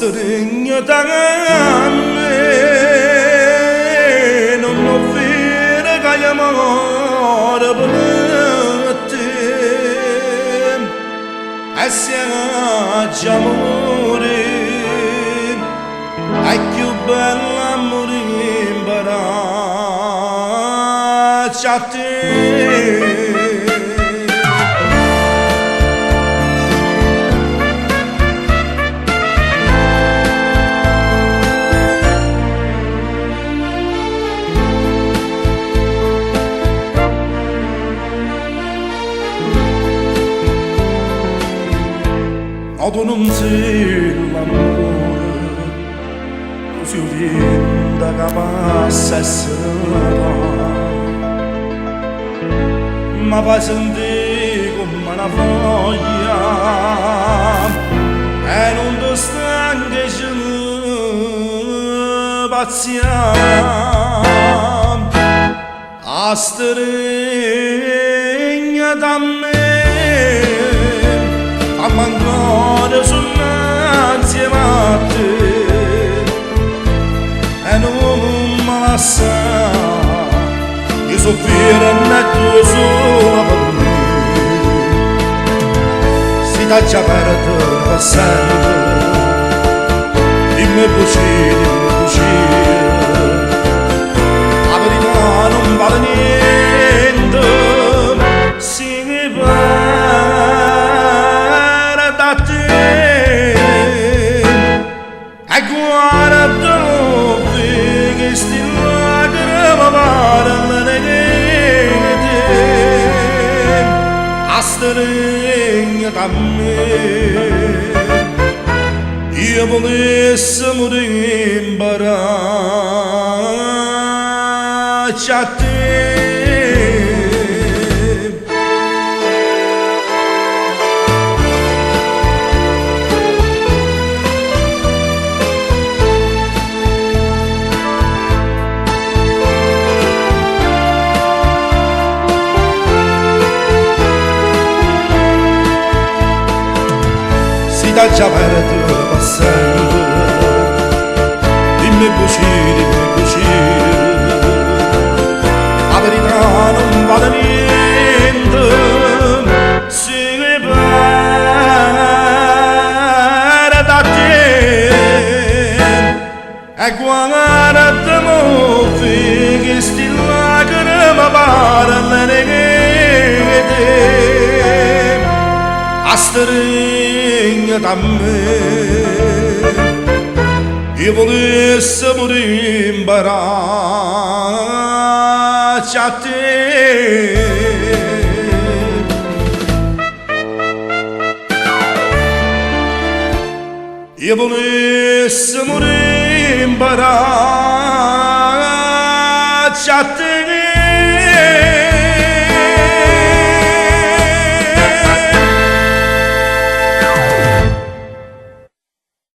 stringe d'amore, non offrire che amore per te, e sia già amore, è più bello amore impararci a te. Tu non sei l'amore, così vinta che passa e sarà, ma fai sentire come una foglia e non ti stanchi più pazziamo a stringere da me. Ancora sull'ansia a te e non mi lascia di soffrire netto solo per me. Si dà già per sempre, dimmi bugie, la verità non vale niente, si va da me. Io volessi morire impararci a te. Da già per passare, dimmi bugie, la verità non vale niente, si ripara da te e guardami che sti lacrime parlano di te, a da me. Io volessi morire impararci a te. Io volessi morire impararci a te.